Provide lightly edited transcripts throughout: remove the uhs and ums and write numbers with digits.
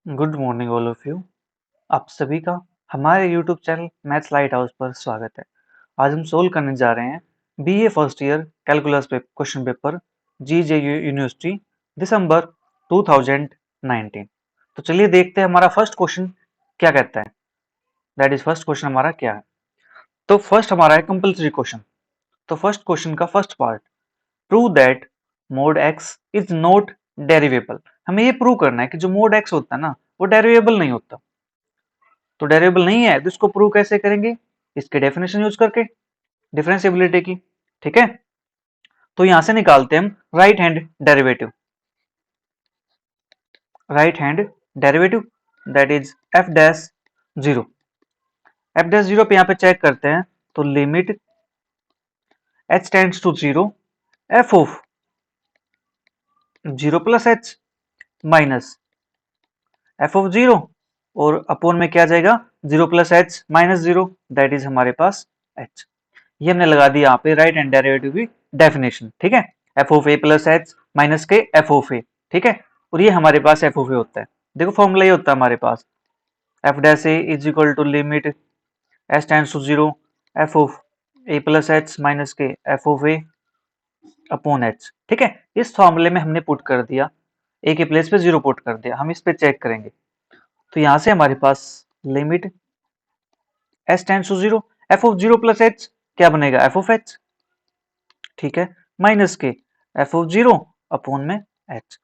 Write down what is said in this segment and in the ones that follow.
Good morning all of you. आप सभी का हमारे YouTube channel maths light house पर स्वागत है। आज हम सोल्व करने जा रहे हैं बीए फर्स्ट ईयर कैलकुलस पे क्वेश्चन पेपर जीजेयू यूनिवर्सिटी दिसंबर 2019। तो चलिए देखते हैं हमारा फर्स्ट क्वेश्चन क्या कहता है। दैट इज फर्स्ट क्वेश्चन हमारा क्या है। तो फर्स्ट हमारा है कंपल्सरी क्वेश्चन। तो फर्स्ट क्वेश्चन का first part, prove that mod x is not derivable. हमें ये प्रूव करना है कि जो मोड एक्स होता है ना वो डेरिवेबल नहीं होता। तो डेरिवेबल नहीं है तो इसको प्रूव कैसे करेंगे? इसके डेफिनेशन यूज करके, डिफरेंशिएबिलिटी की। ठीक है, तो यहां से निकालते हैं हम right hand derivative. Right hand derivative that is f dash zero. F dash zero पे यहां पे चेक करते हैं तो limit h tends to zero, f of zero plus h minus f of zero, और अपोन में क्या जाएगा? Zero plus h minus zero, that is हमारे पास एच। ये हमने लगा दिया यहाँ पे राइट हैंड डेरिवेटिव की डेफिनेशन। ठीक है, f of a plus h minus के एफ ऑफ ए। ठीक है, और ये हमारे पास एफ ऑफ ए होता है। देखो फॉर्मूला ये होता है हमारे पास, f dash a is equal to limit h tends to zero, f of a plus h minus के f of a upon h. ठीक है, इस फॉर्मूले में हमने पुट कर दिया, ए के प्लेस पे जीरो पुट कर दिया। हम इस पे चेक करेंगे तो यहां से हमारे पास limit h tends to zero, f of zero plus h क्या बनेगा? F of h. ठीक है, माइनस के एफ ऑफ जीरो अपॉन में एच।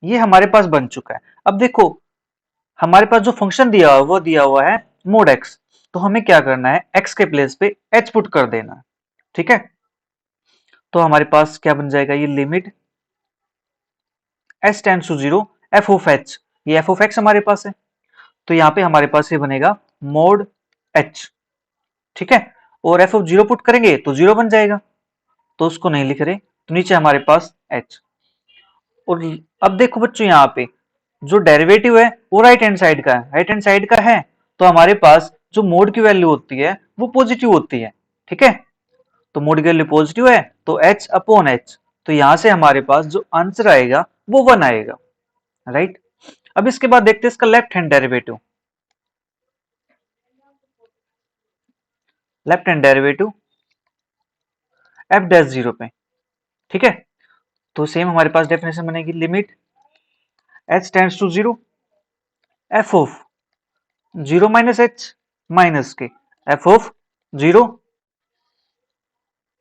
ये हमारे पास बन चुका है। अब देखो हमारे पास जो फंक्शन दिया हुआ वो दिया हुआ है मोड एक्स। तो हमें क्या करना है? एक्स के प्लेस पे एच पुट कर देना है। ठीक है, तो हमारे पास क्या बन जाएगा? ये limit h tends to zero, f of h. ये एफ ऑफ एक्स हमारे पास है, तो यहाँ पे हमारे पास ये बनेगा मोड एच। ठीक है, और एफ ऑफ जीरो पुट करेंगे तो जीरो बन जाएगा, तो उसको नहीं लिख रहे, तो नीचे हमारे पास एच। और अब देखो बच्चों यहाँ पे जो डेरिवेटिव है वो राइट हैंड साइड का है, राइट हैंड साइड का है, तो हमारे पास जो मोड की वैल्यू होती है वो पॉजिटिव होती है। ठीक है, तो मोड की वैल्यू पॉजिटिव है तो एच अपॉन एच, तो यहां से हमारे पास जो आंसर आएगा वो वन आएगा। राइट, अब इसके बाद देखते हैं इसका left hand derivative. Left hand derivative f dash zero पे। ठीक है, तो सेम हमारे पास डेफिनेशन बनेगी, limit h tends to zero, f of zero minus h minus के एफ ऑफ जीरो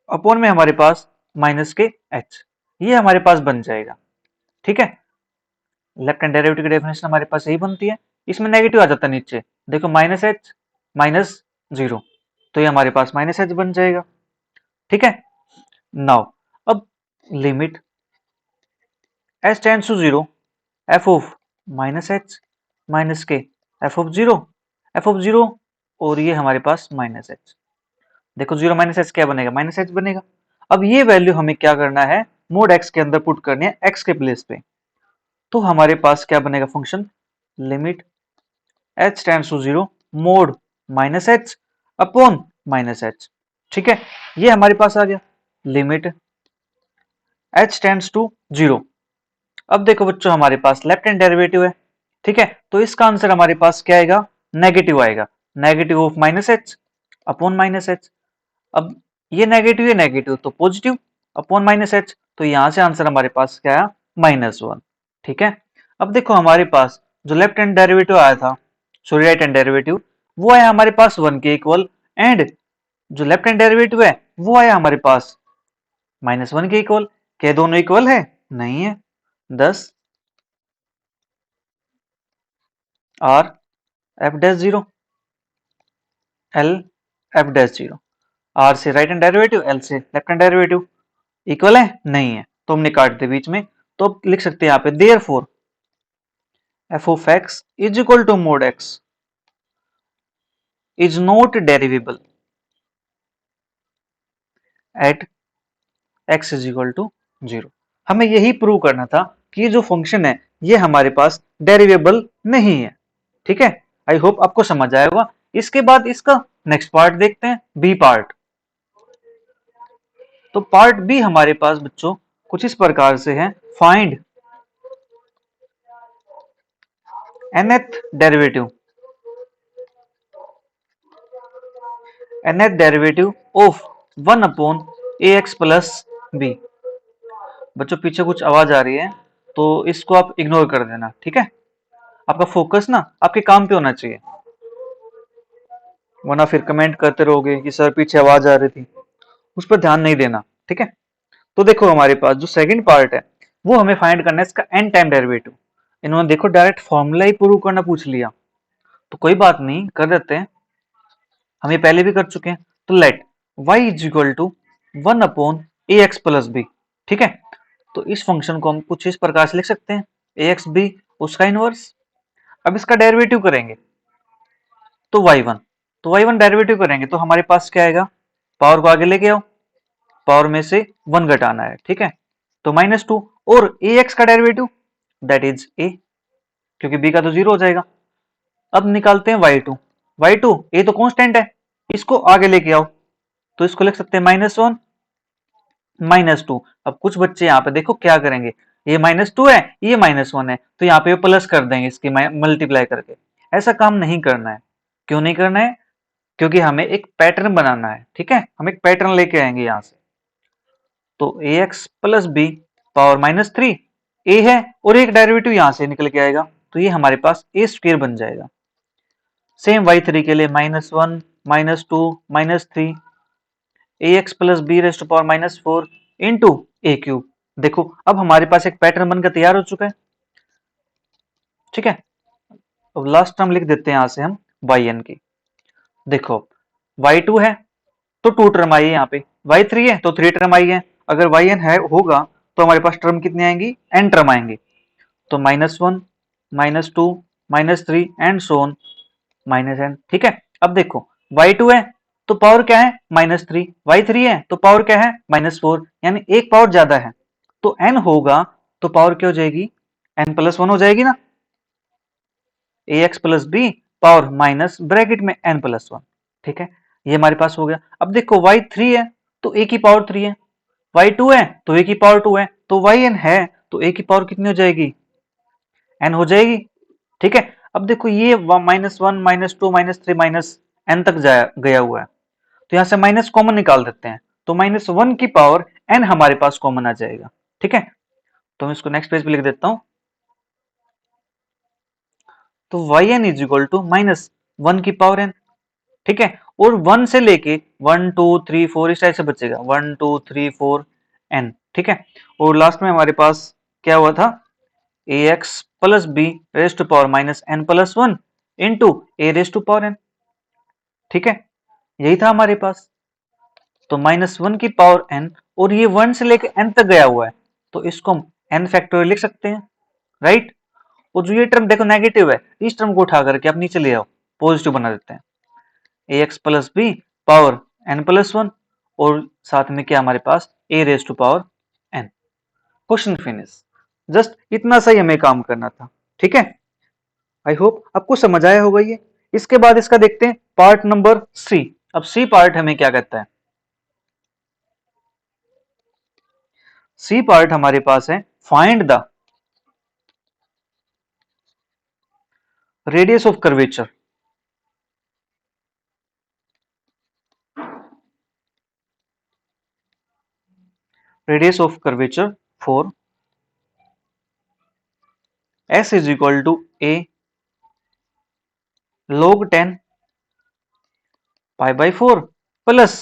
अपॉन में हमारे पास माइनस के एच। ये हमारे पास बन जाएगा। ठीक है, लेफ्ट हैंड डेरिवेटिव की डेफिनेशन हमारे पास यही बनती है। इसमें नेगेटिव आ जाता है नीचे, देखो माइनस एच माइनस जीरो, तो ये हमारे पास माइनस एच बन जाएगा। ठीक है, नाउ अब limit h tends to zero, f of minus h minus के f of zero, f of zero, और ये हमारे पास माइनस एच। देखो जीरो माइनस एच क्या बनेगा? माइनस एच बनेगा। अब ये वैल्यू हमें क्या करना है? मोड एक्स के अंदर पुट करनी है, एक्स के प्लेस पे। तो हमारे पास क्या बनेगा function? Limit h tends to zero, mod minus h upon minus h. ठीक है, ये हमारे पास आ गया limit h tends to zero. अब देखो बच्चों हमारे पास लेफ्ट हैंड डेरिवेटिव है। ठीक है, तो इसका आंसर हमारे पास क्या आएगा? नेगेटिव आएगा, negative of minus h upon minus H. अब ये नेगेटिव तो पॉजिटिव अपॉन माइनस एच, तो यहां से आंसर हमारे पास क्या आया? Minus one. ठीक है, अब देखो हमारे पास जो लेफ्ट हैंड डेरिवेटिव आया था, सॉरी राइट हैंड डेरिवेटिव, वो आया हमारे पास वन के इक्वल, एंड जो लेफ्ट हैंड डेरिवेटिव है वो आया हमारे पास माइनस वन के इक्वल। क्या दोनों इक्वल है? नहीं है। Thus R f dash zero, L f dash zero. R से राइट हैंड डेरिवेटिव, एल से लेफ्ट हैंड डेरिवेटिव, इक्वल है? नहीं है, तो हमने काट दिया बीच में। तो लिख सकते हैं यहाँ पे therefore f of x is equal to mod x is not derivable at x is equal to zero. हमें यही प्रूव करना था कि ये जो फंक्शन है ये हमारे पास डेरिवेबल नहीं है। ठीक है, आई होप आपको समझ आया होगा। इसके बाद इसका नेक्स्ट पार्ट देखते हैं, बी पार्ट। तो पार्ट बी हमारे पास बच्चों कुछ इस प्रकार से है, find nth derivative nth derivative of 1 upon a x plus b. बच्चों पीछे कुछ आवाज आ रही है तो इसको आप इग्नोर कर देना, ठीक है। आपका फोकस ना आपके काम पे होना चाहिए, वरना फिर कमेंट करते रहोगे कि सर पीछे आवाज आ रही थी, उस पर ध्यान नहीं देना, ठीक है। तो देखो हमारे पास जो सेकंड पार्ट है वो हमें फाइंड करना है इसका n टाइम डेरिवेटिव। इन्होंने देखो डायरेक्ट फॉर्मूला ही प्रूव करना पूछ लिया, तो कोई बात नहीं, कर देते हैं, हम ये पहले भी कर चुके हैं। तो let y is equal to 1 upon a x plus b, ठीक है। तो इस फंक्शन को हम कुछ इस प्रकार से लिख सकते हैं, ए एक्स बी उसका इनवर्स। अब इसका डेरिवेटिव करेंगे तो y1, तो y1 डेरिवेटिव करेंगे तो हमारे पास क्या आएगा, पावर को आगे लेके आओ, पावर में से 1 घटाना है, ठीक है। तो -2 और ए एक्स का डेरिवेटिव दैट इज ए, क्योंकि बी का तो 0 हो जाएगा। अब निकालते हैं y2, y2 ए तो कांस्टेंट है, इसको आगे लेके आओ, तो इसको लिख सकते हैं -1 -2। अब कुछ बच्चे यहाँ पे देखो क्या करेंगे, ये -2 है ये -1 है, तो यहाँ पे प्लस कर देंगे इसकी मल्टीप्लाई करके। ऐसा काम नहीं करना है। क्यों नहीं करना है? क्योंकि हमें एक पैटर्न बनाना है, ठीक है, हम एक पैटर्न लेके आएंगे यहां से। तो ए एक्स प्लस बी पावर -3 ए है, और एक डेरिवेटिव यहां से निकल के आएगा, तो ये हमारे पास ए स्क्वायर बन जाएगा। सेम y3 के लिए -1 -2 -3 a x plus b raised power -4 into a cube. देखो अब हमारे पास एक पैटर्न बनकर तैयार हो चुका है, ठीक है। अब लास्ट टर्म लिख देते हैं यहां से हम वाई एन की। देखो y2 है तो 2 टर्म आई है यहाँ पे, y3 है तो 3 टर्म आई है। अगर yn है होगा तो हमारे पास टर्म कितने आएंगी, n टर्म आएंगी। तो -1 -2 -3 एंड सो ऑन -n, ठीक है। अब देखो y2 है तो पावर क्या है -3, y3 है तो पावर क्या है -4, यानी एक पावर ज्यादा है। तो n होगा तो पावर क्या हो जाएगी, n+1 हो जाएगी ना, a x plus b power minus bracket में n+1, ठीक है। ये हमारे पास हो गया। अब देखो y3 है तो a की पावर 3 है, y2 है तो a की पावर 2 है, तो yn है तो a की पावर कितनी हो जाएगी, n हो जाएगी, ठीक है। अब देखो ये -1 -2 -3 -n तक गया हुआ है, तो यहां से माइनस कॉमन निकाल देते हैं, तो -1 की पावर n हमारे पास कॉमन आ जाएगा, ठीक है। तो मैं इसको नेक्स्ट पेज पे लिख देता हूं। तो yn इज इक्वल टू -1 की पावर n, ठीक है। और 1 से लेके 1 2 3 4 इस टाइप से बचेगा, 1 2 3 4 n, ठीक है। और लास्ट में हमारे पास क्या हुआ था, a x plus b raise to power -n+1 into a raise to power n, ठीक है। यही था हमारे पास। तो -1 की पावर n, और ये 1 से लेके n तक गया हुआ है, तो इसको हम n फैक्टोरियल लिख सकते हैं, राइट। और जो ये टर्म देखो नेगेटिव है, इस टर्म को उठा करके आप नीचे ले आओ, पॉजिटिव बना देते हैं, a x plus b power n+1, और साथ में क्या हमारे पास a raise to power n। Question finish. Just इतना सा ही हमें काम करना था, ठीक है। आई होप आपको समझ आया होगा ये। इसके बाद इसका देखते हैं पार्ट नंबर सी। अब सी पार्ट हमें क्या कहता है, सी पार्ट हमारे पास है find the radius of curvature. Radius of curvature for s is equal to a log 10 π/4 plus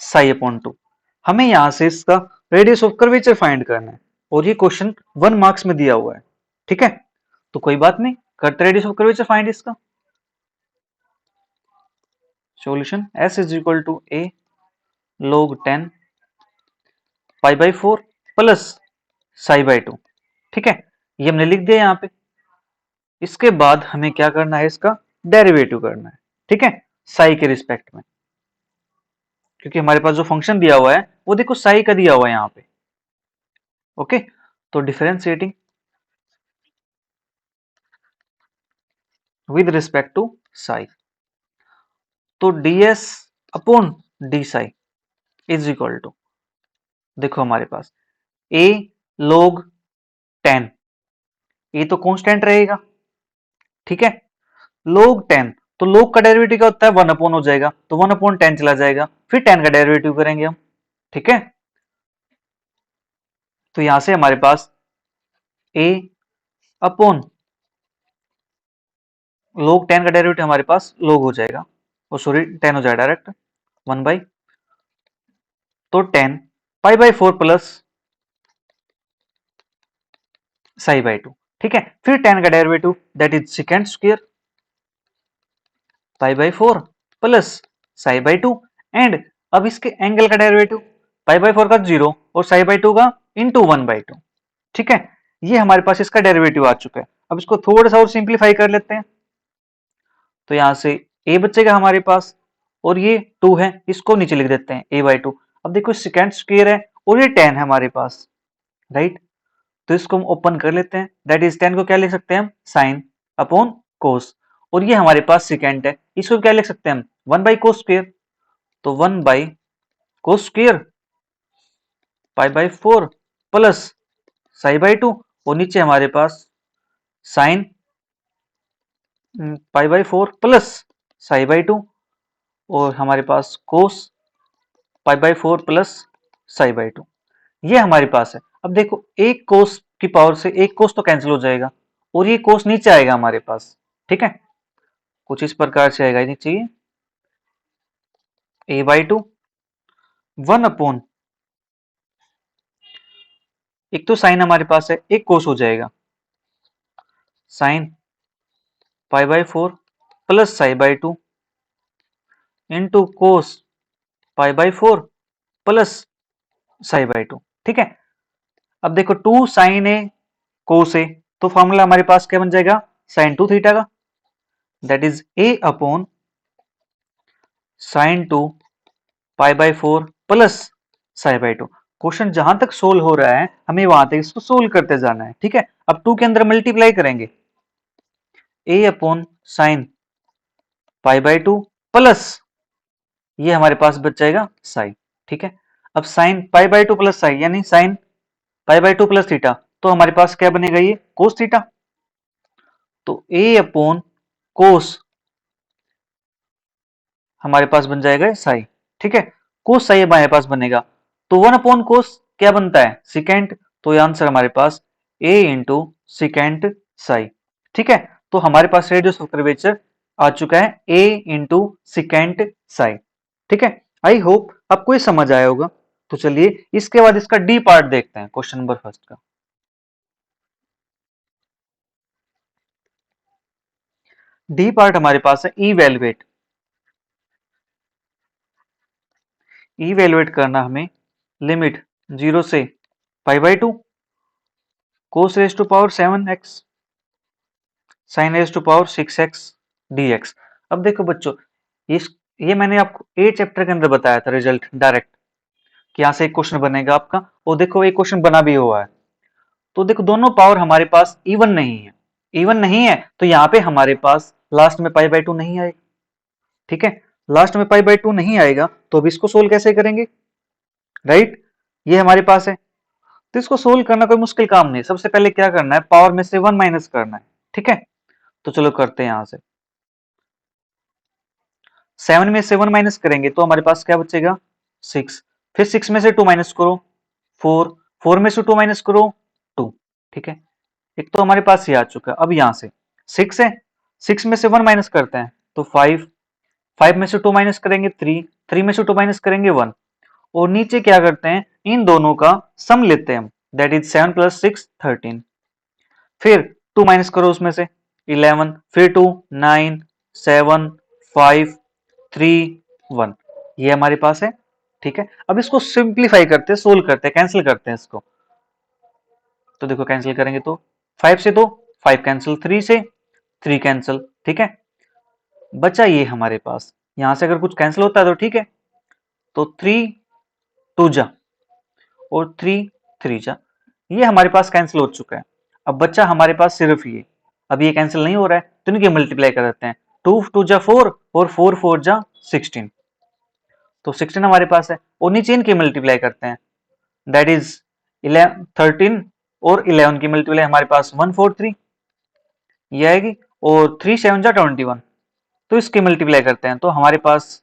ψ/2। हमें यहां से इसका रेडियस ऑफ कर्वेचर फाइंड करना है, और ये क्वेश्चन 1 मार्क्स में दिया हुआ है, ठीक है। तो कोई बात नहीं, करते रेडियस ऑफ कर्वेचर फाइंड इसका। Solution s is equal to a log 10 π/4 plus ψ/2, ठीक है। ये हमने लिख दिया यहाँ पे। इसके बाद हमें क्या करना है, इसका डेरिवेटिव करना है, ठीक है, साई के रिस्पेक्ट में, क्योंकि हमारे पास जो फंक्शन दिया हुआ है वो देखो साई का दिया हुआ है यहाँ पे, ओके। तो differentiating with respect to psi, तो ds upon d psi is equal to, देखो हमारे पास a log 10, ये तो कांस्टेंट रहेगा, ठीक है। log 10, तो log का डेरिवेटिव क्या होता है, 1 अपॉन हो जाएगा, तो 1 अपॉन 10 चला जाएगा, फिर 10 का डेरिवेटिव करेंगे हम। ठीक है, तो यहां से हमारे पास a अपॉन log 10 का डेरिवेटिव हमारे पास log हो जाएगा, ओ सॉरी 10 हो जाएगा डायरेक्ट, 1 बाई, तो 10 पाई बाई 4 प्लस साई बाई 2। ठीक है, फिर 10 का derivative that is second square pi by 4 plus psi by 2, and अब इसके एंगल का डेरिवेटिव पाई बाई 4 का 0 और साई बाई 2 का इंटू 1 बाई 2। ठीक है, ये हमारे पास इसका डेरिवेटिव आ चुका है। अब इसको थोड़ा सा और सिंप्लीफाई कर लेते हैं, तो यहां से a बचेगा हमारे पास, और ये 2 है, इसको नीचे लिख देते हैं a बाई 2। अब देखो सेकेंड स्क्वायर है और ये 10 है हमारे पास, राइट, तो इसको हम ओपन कर लेते हैं, दैट इज 10 को क्या लिख सकते हैं हम, साइन अपॉन कोस, और ये हमारे पास सेकेंड है, इसको क्या लिख सकते हैं हम, 1 बाई कोस स्क्वायर, तो 1 by cos square pi by 4 plus psi by 2, और नीचे हमारे पास sine pi by 4 plus psi by 2, और हमारे पास cos pi by 4 plus psi by 2, ये हमारे पास है। अब देखो एक कोस की पावर से एक कोस तो कैंसिल हो जाएगा, और ये कोस नीचे आएगा हमारे पास। ठीक है, कुछ इस प्रकार से आएगा नीचे, ये a बाई 2 1 अपॉन, एक तो साइन हमारे पास है, एक कोस हो जाएगा, sign pi by 4 plus psi by 2 into cos pi by 4 plus psi by 2। ठीक है, अब देखो 2 साइन ए कोस ए, तो फॉर्मूला हमारे पास क्या बन जाएगा, साइन 2 थीटा का, that is a upon sign 2 pi by 4 plus psi by 2। Question जहां तक सोल्व हो रहा है हमें वहां तक इसको सोल्व करते जाना है। ठीक है, अब 2 के अंदर मल्टीप्लाई करेंगे, a upon sine pi by 2 plus ये हमारे पास बच जाएगा साई। ठीक है, अब sine pi by 2 plus psi यानी sine pi by 2 plus theta, तो हमारे पास क्या बनेगा, ये कोस थीटा, तो a अपॉन कोस हमारे पास बन जाएगा साई। ठीक है, कोस साई हमारे पास बनेगा, तो 1 अपॉन कोस क्या बनता है, सिकेंड, तो ये आंसर हमारे पास a इंटू सिकेंड साई। ठीक है, तो हमारे पास रेडियस ऑफ कर्वेचर आ चुका है a इंटू सिकेंड साई। ठीक है, आई होप आपको ये समझ आया होगा। तो चलिए इसके बाद इसका डी पार्ट देखते हैं, क्वेश्चन नंबर फर्स्ट का। डी पार्ट हमारे पास है इवेलुएट। इवेलुएट करना हमें लिमिट 0 से pi by 2 cos raise to power 7x sine raise to power 6x dx। अब देखो बच्चों, इस ये मैंने आपको ए चैप्टर के अंदर बताया था रिजल्ट डायरेक्ट, कि यहां से एक क्वेश्चन बनेगा आपका, और देखो एक क्वेश्चन बना भी हुआ है। तो देखो दोनों पावर हमारे पास इवन नहीं है, इवन नहीं है, तो यहाँ पे हमारे पास लास्ट में पाई बाई 2 नहीं आएगा। ठीक है, लास्ट में पाई बाई 2 नहीं आएगा, तो अब इसको सोल्व कैसे करेंगे, राइट, ये हमारे पास है, तो इसको सोल्व करना कोई मुश्किल काम नहीं। सबसे पहले क्या करना है, पावर में से 1 माइनस करना है। ठीक है, तो चलो करते हैं, यहां से 7 में से 1 माइनस करेंगे तो हमारे पास क्या बचेगा, 6, फिर 6 में से 2 माइनस करो 4, 4 में से 2 माइनस करो 2। ठीक है, एक तो हमारे पास ये आ चुका है। अब यहां से 6 है, 6 में से 1 माइनस करते हैं तो 5, 5 में से 2 माइनस करेंगे 3, 3 में से 2 माइनस करेंगे 1, और नीचे क्या करते हैं, इन दोनों का सम लेते हैं हम, दैट इज 7 प्लस 6 13, फिर 2 माइनस करो उसमें से 11, फिर 2 9 7 5 3 1, ये हमारे पास है। ठीक है, अब इसको सिंप्लीफाई करते हैं, सोल्व करते हैं, कैंसिल करते हैं इसको, तो देखो कैंसिल करेंगे तो 5 से तो 5 कैंसिल, 3 से 3 कैंसिल। ठीक है, बचा ये हमारे पास, यहां से अगर कुछ कैंसिल होता है तो ठीक है, तो 3 2 जा और 3 3 जा, ये हमारे पास कैंसिल हो चुका है। अब बच्चा हमारे पास सिर्फ ये, अब ये कैंसिल नहीं हो रहा है तो इनके मल्टीप्लाई कर देते हैं, 2 2 जा 4 और 4 4 जा 16, तो 16 हमारे पास है, और नीचे इनकी मल्टीप्लाई करते हैं, दैट इज 11 13, और 11 की मल्टीप्लाई हमारे पास 143 ये आएगी, और 3 7 जा 21, तो इसके मल्टीप्लाई करते हैं तो हमारे पास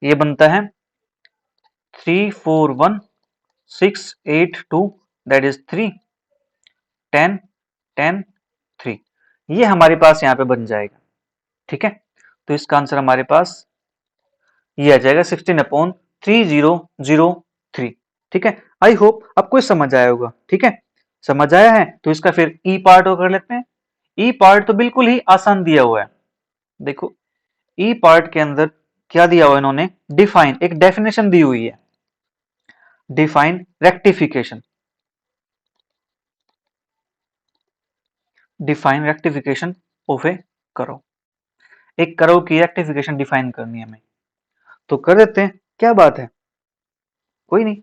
ये बनता है 3 4 1 6 8 2, दैट इज 3 10 10 3। ये हमारे पास यहाँ पे बन जाएगा। ठीक है, तो इसका आंसर हमारे पास ये आ जाएगा 16/3003। ठीक है, आई होप आपको समझ आया होगा। ठीक है, समझ आया है तो इसका फिर ई पार्ट कर लेते हैं। ई पार्ट तो बिल्कुल ही आसान दिया हुआ है। देखो ई पार्ट के अंदर क्या दिया हुआ है इन्होंने, डिफाइन, एक डेफिनेशन दी हुई है, define rectification. Define rectification of a करो, एक करो की रेक्टिफिकेशन डिफाइन करनी है हमें, तो कर देते हैं। क्या बात है, कोई नहीं।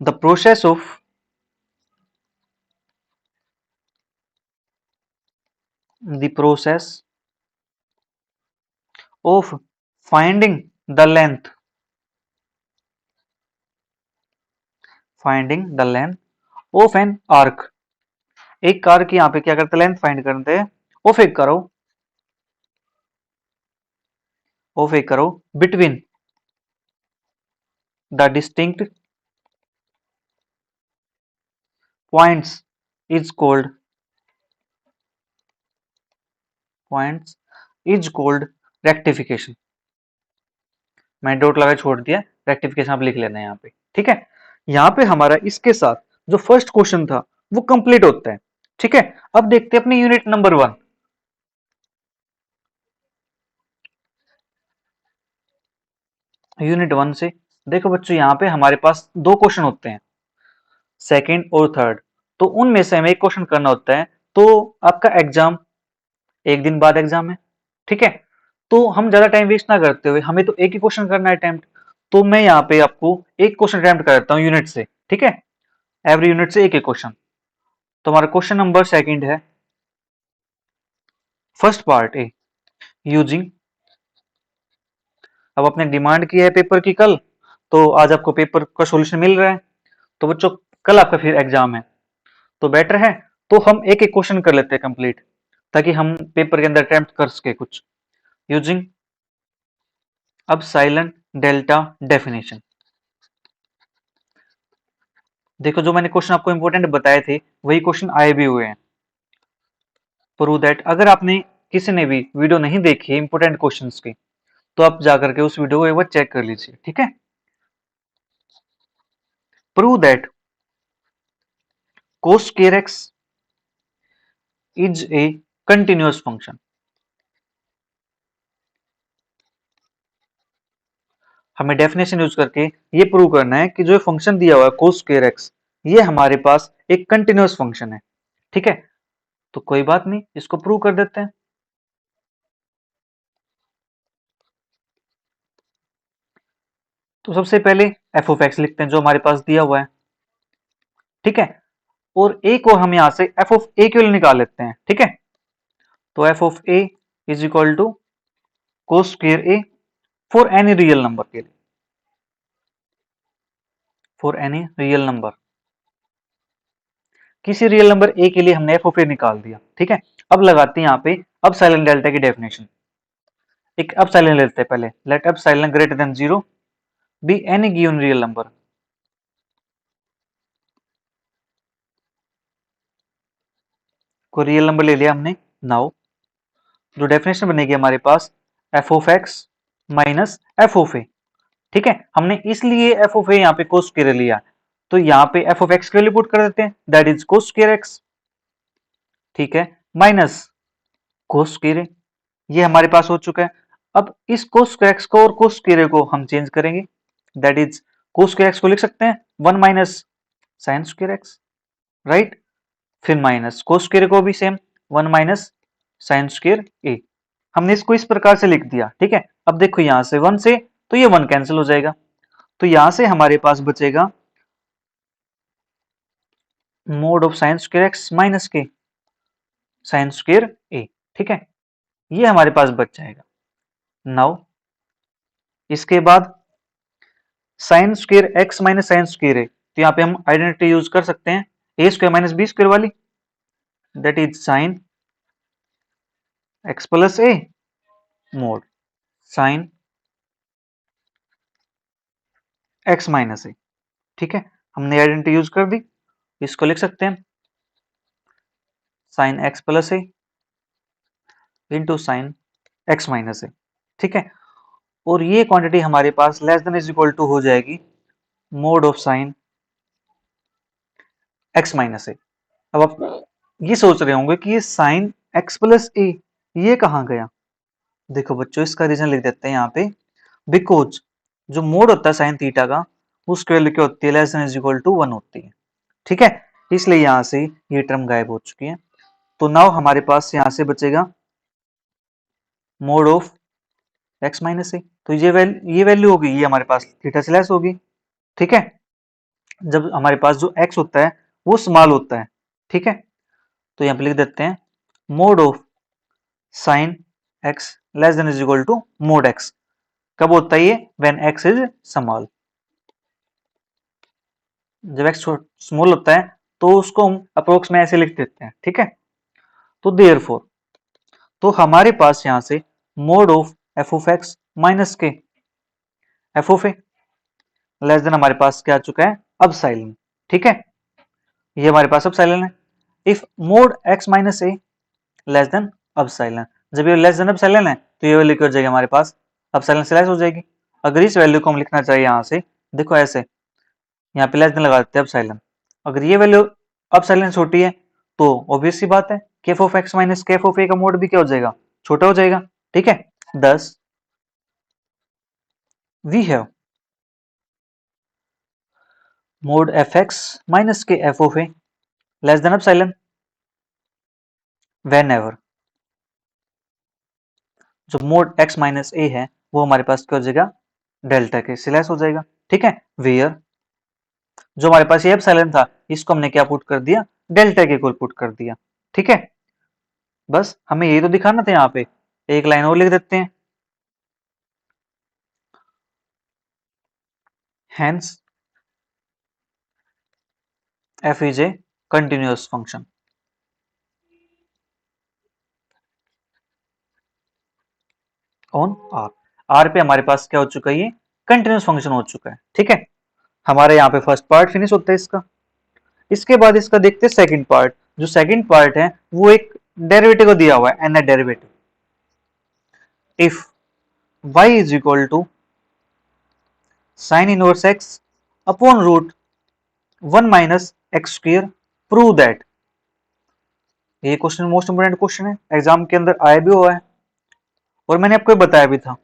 The process of the process of finding the length, finding the length of an arc। एक arc यहाँ पे क्या करते हैं, लेंथ फाइंड करते हैं ऑफ एक करो, ऑफ एक करो between the distinct points is called, points is called rectification. मैंने डॉट लगा छोड़ दिया, रेक्टिफिकेशन आप लिख लेना है यहाँ पे। ठीक है, यहाँ पे हमारा इसके साथ जो फर्स्ट क्वेश्चन था वो कंप्लीट होता है। ठीक है, अब देखते हैं अपनी यूनिट नंबर 1। यूनिट 1 से देखो बच्चों, यहाँ पे हमारे पास दो क्वेश्चन होते हैं, सेकंड और थर्ड, तो उनमें से हमें एक क्वेश्चन करना होता है। तो आपका एग्जाम एक दिन बाद एग्जाम है। ठीक है, तो हम ज्यादा टाइम वेस्ट ना करते हुए हमें तो एक ही क्वेश्चन करना है अटेम्प्ट, तो मैं यहाँ पे आपको एक क्वेश्चन अटेम्प्ट करता हूँ यूनिट से। ठीक है, एवरी यूनिट से एक एक क्वेश्चन। तो हमारा क्वेश्चन नंबर सेकंड है, फर्स्ट पार्ट ए, यूजिंग। अब आपने डिमांड की है पेपर की कल, तो आज आपको पेपर का सॉल्यूशन मिल रहा है, तो बच्चों कल आपका फिर एग्जाम है, तो बेटर है तो हम एक एक क्वेश्चन कर लेते हैं कंप्लीट, ताकि हम पेपर के अंदर अटेम्प्ट कर सके कुछ। यूजिंग अब साइलेंट डेल्टा डेफिनेशन। देखो जो मैंने क्वेश्चन आपको इंपॉर्टेंट बताए थे वही क्वेश्चन आए भी हुए हैं। प्रूव दैट, अगर आपने किसी ने भी वीडियो नहीं देखी है इंपॉर्टेंट क्वेश्चंस की, तो आप जाकर के उस वीडियो को एक बार चेक कर लीजिए। ठीक है, prove that cos square x is a continuous function. हमें डेफिनेशन यूज करके ये प्रूव करना है कि जो फंक्शन दिया हुआ है cos square x, ये हमारे पास एक कंटिन्यूअस फंक्शन है। ठीक है, तो कोई बात नहीं, इसको प्रूव कर देते हैं। तो सबसे पहले एफ ऑफ एक्स लिखते हैं जो हमारे पास दिया हुआ है। ठीक है, और ए को हम यहां से एफ ऑफ ए के लिए निकाल लेते हैं। ठीक है, तो f of a is equal to cos square a for any real number के लिए, फॉर एनी रियल नंबर, किसी रियल नंबर ए के लिए हमने एफ ऑफ ए निकाल दिया। ठीक है, अब लगाते हैं यहाँ पे अब साइलेंट डेल्टा की डेफिनेशन। एक अब साइलेंट लेते हैं पहले, लेट अब epsilon greater than zero be any given real number. को रियल नंबर ले लिया हमने। नाउ जो डेफिनेशन बनेगी हमारे पास f of x minus f of a. ठीक है, हमने इसलिए एफ ऑफ ए यहाँ पे कोस स्क्वायर लिया, तो यहाँ पे एफ ऑफ एक्स के लिए पुट कर देते हैं, that is cos square x. ठीक है, माइनस कोस स्क्वायर, ये हमारे पास हो चुका है। अब इस कोस स्क्वायर एक्स को और कोस स्क्वायर को हम चेंज करेंगे, that is cos square x को लिख सकते हैं 1 minus sine square x, right. फिर माइनस कोस स्क्वायर को भी सेम 1 माइनस साइन स्क्वायर ए। हमने इसको इस प्रकार से लिख दिया। ठीक है, अब देखो यहां से 1 से तो ये 1 कैंसिल हो जाएगा, तो यहां से हमारे पास बचेगा mode of sign square x minus के साइन स्क्वायर ए। ठीक है, ये हमारे पास बच जाएगा। नाउ इसके बाद sine square x minus sine square a, तो यहाँ पे हम आइडेंटिटी यूज कर सकते हैं a square minus b square वाली, that is sine x plus a mod sine x minus a. ठीक है, हमने आइडेंटिटी यूज कर दी, इसको लिख सकते हैं sine x plus a into sine x minus a. ठीक है, और ये क्वांटिटी हमारे पास less than is equal to हो जाएगी mod of sine x minus a. अब आप ये सोच रहे होंगे कि ये साइन एक्स प्लस ए ये कहाँ गया। देखो बच्चों, इसका रीजन लिख देते हैं यहाँ पे, बिकॉज जो मोड होता है साइन थीटा का उसकी वैल्यू क्या होती है, less than is equal to 1 होती है। ठीक है, इसलिए यहां से ये टर्म गायब हो चुकी है। तो नाउ हमारे पास यहां से बचेगा मोड ऑफ एक्स माइनस ए। तो ये वैल्यू होगी, ये हमारे पास थीटा से लेस होगी। ठीक है, जब हमारे पास जो एक्स होता है वो स्मॉल होता है। ठीक है, तो यहां पे लिख देते हैं mod of sine x less than is equal to mod x. कब होता है ये, व्हेन एक्स इज स्मॉल। जब एक्स स्मॉल होता है तो उसको हम अप्रोक्स में ऐसे लिख देते हैं। ठीक है, तो देयरफॉर तो हमारे पास यहां से mod of f of x minus के f of a less than हमारे पास क्या आ चुका है, अब साइलन। ठीक है, ये हमारे पास अब साइलन है। If mode x minus A less then अब साइलन, जब ये लेस देन अब साइलन है तो ये वैल्यू क्या हो जाएगी हमारे पास, अब साइलन से लेस हो जाएगी। अगर इस वैल्यू को हम लिखना चाहिए यहां से, देखो ऐसे, यहाँ पे लेस देन लगा देते हैं अब साइलन। अगर ये वैल्यू अब साइलन छोटी है तो ऑब्वियस सी बात है केफ of x minus Kaif of ए का मोड भी क्या हो जाएगा, छोटा हो जाएगा। ठीक है, thus we have mod f x minus के f of a less than epsilon whenever जो मोड एक्स माइनस ए है वो हमारे पास क्या हो जाएगा, डेल्टा के से लेस हो जाएगा। ठीक है, वेयर जो हमारे पास ये एप्सिलॉन था इसको हमने क्या पुट कर दिया, डेल्टा के इक्वल पुट कर दिया। ठीक है, बस हमें यही तो दिखाना था। यहाँ पे एक लाइन और लिख देते हैं, hence f is a continuous function on R. R पे हमारे पास क्या हो चुका है, ये कंटिन्यूअस फंक्शन हो चुका है। ठीक है, हमारे यहाँ पे फर्स्ट पार्ट फिनिश होता है इसका। इसके बाद इसका देखते हैं सेकंड पार्ट। जो सेकंड पार्ट है वो एक डेरिवेटिव को दिया हुआ है, n derivative if y is equal to sine inverse x upon root 1 minus x square, prove that. ये क्वेश्चन मोस्ट इंपोर्टेंट क्वेश्चन है, एग्जाम के अंदर आया भी हुआ है और मैंने आपको बताया भी था।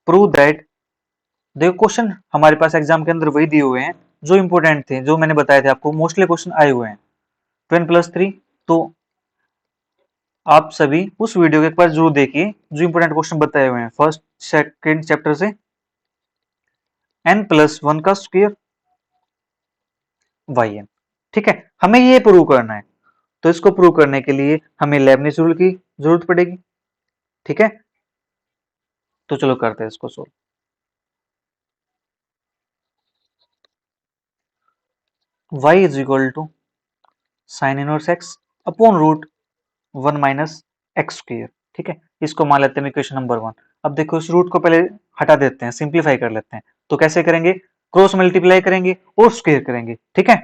प्रूव दैट, देखो क्वेश्चन हमारे पास एग्जाम के अंदर वही दिए हुए हैं जो इंपोर्टेंट थे, जो मैंने बताए थे आपको, मोस्टली क्वेश्चन आए हुए हैं 2n+3। तो आप सभी उस वीडियो के एक बार जरूर देखिए जो इंपोर्टेंट क्वेश्चन बताए हुए हैं फर्स्ट सेकंड चैप्टर से। n+1 का स्क्वायर yn। ठीक है, हमें ये प्रूव करना है, तो इसको प्रूव करने के लिए हमें लेबनिज रूल की जरूरत पड़ेगी। ठीक है, तो चलो करते हैं इसको solve. y is equal to sine inverse x upon root 1 minus x square. ठीक है, इसको मान लेते हैं इक्वेशन नंबर 1। अब देखो इस रूट को पहले हटा देते हैं, सिंप्लीफाई कर लेते हैं। तो कैसे करेंगे, क्रॉस मल्टीप्लाई करेंगे और स्क्वायर करेंगे। ठीक है,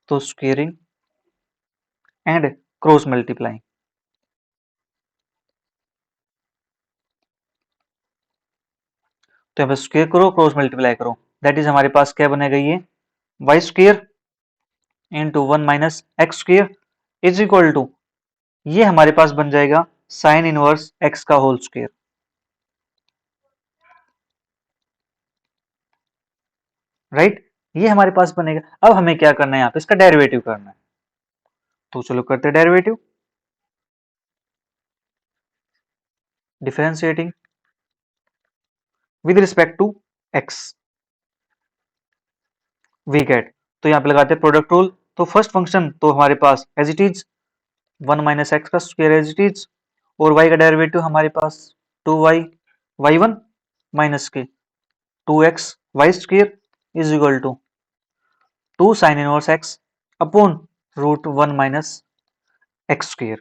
तो स्क्वेयरिंग एंड क्रॉस मल्टीप्लाई, तो यहाँ पे स्क्वायर करो क्रॉस मल्टीप्लाई करो, दैट इज हमारे पास क्या बनेगा, ये y square into 1 minus x square is equal to, ये हमारे पास बन जाएगा साइन इनवर्स एक्स का होल स्क्वायर। राइट, ये हमारे पास बनेगा। अब हमें क्या करना है, यहाँ पे इसका डेरिवेटिव करना है। तो चलो करते हैं derivative. Differentiating with respect to x we get, तो यहाँ पे लगाते हैं प्रोडक्ट रूल। तो फर्स्ट फंक्शन तो हमारे पास as it is 1 minus x का स्क्वायर एज इट इज, और y का डेरिवेटिव हमारे पास 2y y1 माइनस के 2x y square is equal to 2 sine inverse x upon root 1 minus x square,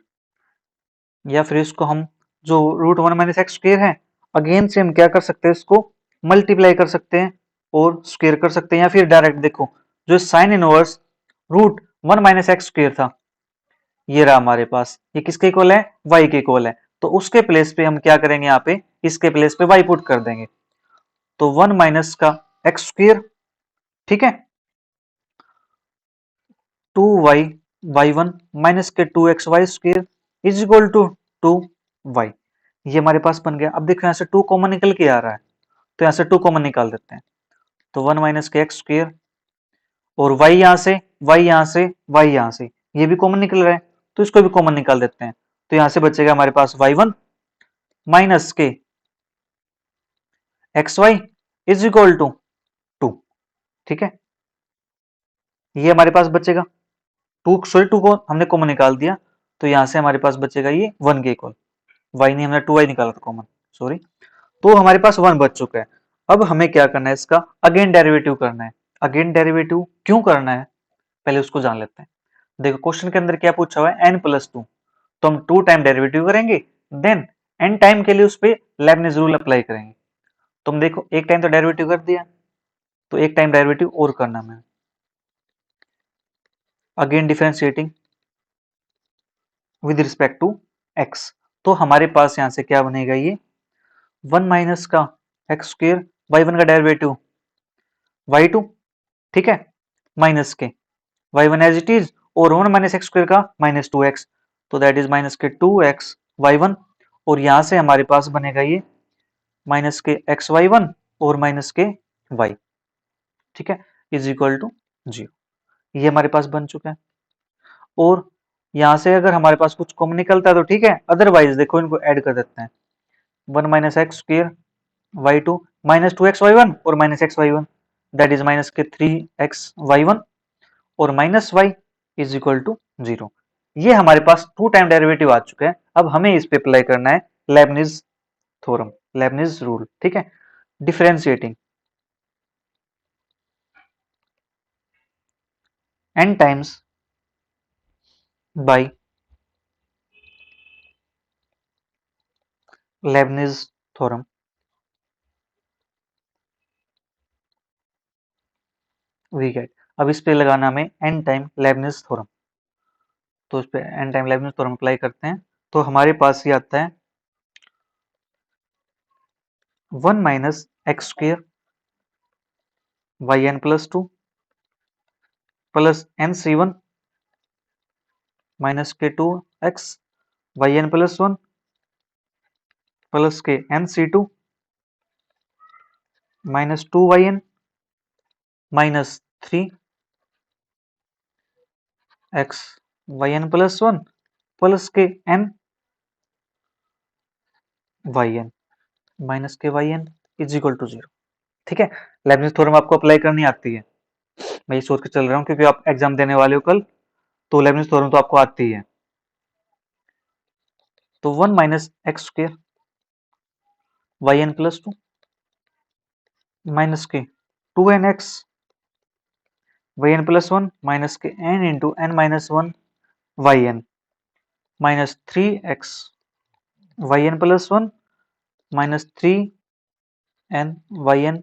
या फिर इसको हम जो रूट 1 माइनस एक्स स्क्र है, अगेन से हम क्या कर सकते हैं, इसको मल्टीप्लाई कर सकते हैं और स्क्वेयर कर सकते हैं, या फिर डायरेक्ट देखो जो sine inverse root 1 minus x square था, ये रहा हमारे पास, ये किसके इक्वल है, वाई के इक्वल है। तो उसके प्लेस पे हम क्या करेंगे, यहाँ पे इसके प्लेस पे वाई पुट कर देंगे, तो 1 माइनस का एक्स स्क्र, ठीक है, 2y y1 माइनस के 2x y square is equal to 2y, ये हमारे पास बन गया। अब देखो यहाँ से 2 कॉमन निकल के आ रहा है, तो यहाँ से 2 कॉमन निकाल देते हैं, तो 1 माइनस के एक्स स्क्र और y यहाँ से, y यहाँ से, y यहाँ से, ये भी कॉमन निकल रहा है, तो इसको भी कॉमन निकाल देते हैं, तो यहाँ से बचेगा हमारे पास y1 माइनस के x y is equal to 2, ठीक है, ये हमारे पास बचेगा। टू को हमने कॉमन निकाल दिया, तो यहां से हमारे पास बचेगा ये 1 के इक्वल, वाई नहीं, हमने 2y निकाला था कॉमन, सॉरी, तो हमारे पास 1 बच चुका है। अब हमें क्या करना है, इसका अगेन डेरिवेटिव करना है। अगेन डेरिवेटिव क्यों करना है, पहले उसको जान लेते हैं। देखो क्वेश्चन के अंदर क्या पूछा हुआ है, n+2, तो हम 2 टाइम डेरिवेटिव करेंगे, देन n टाइम के लिए उस पर लेबनिज रूल अप्लाई करेंगे। तुम देखो एक टाइम तो डेरिवेटिव कर दिया, तो एक टाइम डेरिवेटिव और करना है, again differentiating with respect to x, तो हमारे पास यहां से क्या बनेगा, ये 1 माइनस का एक्स स्क्र, y1 का डेरिवेटिव y2, ठीक है, माइनस के y1 एज इट इज, और 1 माइनस एक्स स्क्र का माइनस 2x, तो दैट इज माइनस के 2x y1, और यहां से हमारे पास बनेगा ये माइनस के एक्स y1 और माइनस के y, ठीक है, इज इक्वल टू 0, ये हमारे पास बन चुका है। और यहां से अगर हमारे पास कुछ कॉमन निकलता है तो ठीक है, अदरवाइज देखो इनको ऐड कर देते हैं, 1 minus x square y2 minus 2x y1 और minus x y1, that is minus के 3x y1 और minus y is equal to 0, ये हमारे पास 2 टाइम डेरिवेटिव आ चुके हैं। अब हमें इस पे अप्लाई करना है लेबनिज थ्योरम, लेबनिज रूल, ठीक है, differentiating n times by Leibniz theorem, we get, अब इस पे लगाना हमें n टाइम लेबनिज थ्योरम, तो इस पे n time Lebanese theorem apply करते हैं, तो हमारे पास ये आता है 1 minus x square yn+2 plus nc1 minus के 2x yn+1 प्लस के nc2 minus 2yn minus 3x yn+1 plus के n yn माइनस के yn इज इक्वल टू 0, ठीक है। लेबनिज थ्योरम आपको अप्लाई करनी आती है, मैं ये सोच के चल रहा हूँ क्योंकि आप एग्जाम देने वाले हो कल, तो लेबनिज थ्योरम तो आपको आती है। तो 1 minus x square yn+2 minus के 2nx yn+1 माइनस के n into n-1 yn minus 3x yn+1 minus 3n yn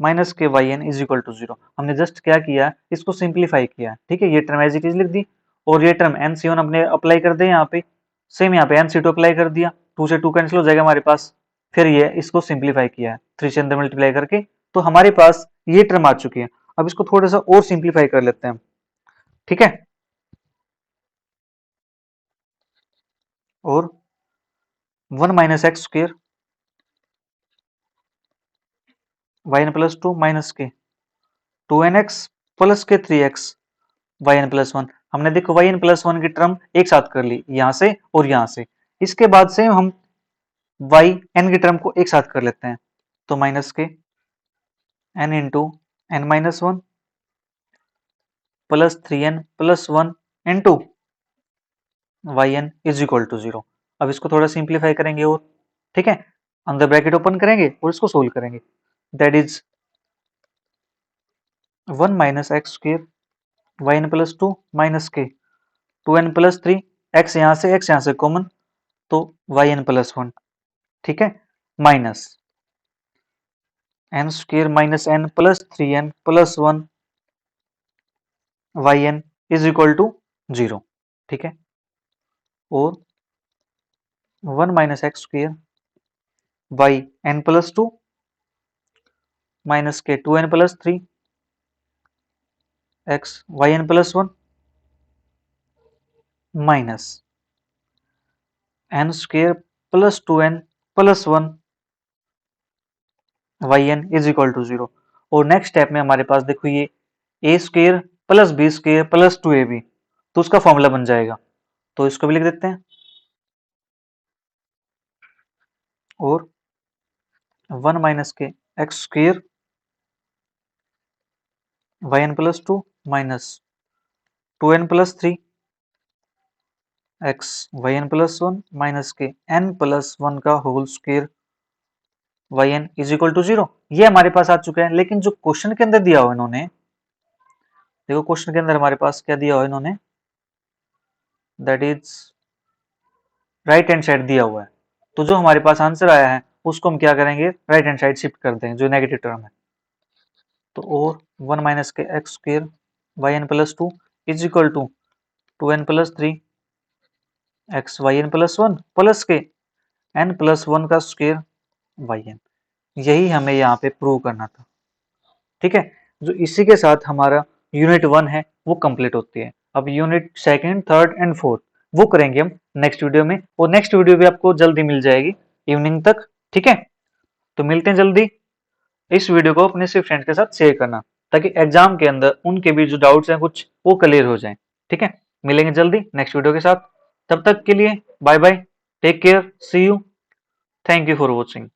minus के yn इज इक्वल टू 0। हमने जस्ट क्या किया, इसको सिंप्लीफाई किया, ठीक है, ये टर्म एज इट इज लिख दी, और ये टर्म nc1 अपने अप्लाई कर दे यहाँ पे, सेम यहाँ पे nc2 अप्लाई कर दिया, 2 से 2 कैंसिल हो जाएगा हमारे पास, फिर ये इसको सिंप्लीफाई किया है 3 से अंदर मल्टीप्लाई करके, तो हमारे पास ये टर्म आ चुकी है। अब इसको थोड़ा सा और सिंप्लीफाई कर लेते हैं, ठीक है, और 1 minus x square yn+2 minus के 2nx प्लस के 3x yn+1, हमने देखो yn+1 की टर्म एक साथ कर ली यहां से और यहां से, इसके बाद से हम yn की टर्म को एक साथ कर लेते हैं, तो माइनस के n into n-1 plus 3n+1 into yn is equal to 0। अब इसको थोड़ा सिंप्लीफाई करेंगे और, ठीक है, अंदर ब्रैकेट ओपन करेंगे और इसको सोल्व करेंगे, that is 1 minus x square yn+2 minus के 2n+3 x यहाँ से कॉमन, तो yn प्लस 1, ठीक है, minus n square minus n plus 3n plus 1 yn is equal to 0, ठीक है, और 1 minus x square y n plus 2 minus के 2n plus 3 x y n plus 1 minus n square plus 2n plus 1 y n is equal to 0। और next step में हमारे पास देखो ये a square plus b square plus 2ab, तो उसका formula बन जाएगा, तो इसको भी लिख देते हैं, और 1 माइनस के x square y n plus 2 minus 2n plus 3 x y n plus 1 minus के n प्लस 1 का whole square y n is equal to 0। ये हमारे पास आ चुका है, लेकिन जो क्वेश्चन के अंदर दिया हुआ इन्होंने, देखो क्वेश्चन के अंदर हमारे पास क्या दिया हुआ इन्होंने, that is right hand side दिया हुआ है, तो जो हमारे पास आंसर आया है उसको हम क्या करेंगे, राइट हैंड साइड शिफ्ट कर देंगे, जो नेगेटिव टर्म है, तो और 1 माइनस के x square y n plus 2 is equal to 2n plus 3 x y n plus 1 plus के n प्लस 1 का स्क्वेयर वाई एन, यही हमें यहाँ पे प्रूव करना था, ठीक है। जो इसी के साथ हमारा यूनिट 1 है वो कंप्लीट होती है। अब unit second, third and fourth वो करेंगे हम नेक्स्ट वीडियो में, और नेक्स्ट वीडियो भी आपको जल्दी मिल जाएगी इवनिंग तक, ठीक है। तो मिलते हैं जल्दी। इस वीडियो को अपने से फ्रेंड्स के साथ शेयर करना, ताकि एग्जाम के अंदर उनके भी जो डाउट्स हैं कुछ वो क्लियर हो जाएं, ठीक है। मिलेंगे जल्दी नेक्स्ट वीडियो के साथ, तब तक के लिए bye bye, take care, see you, thank you for watching.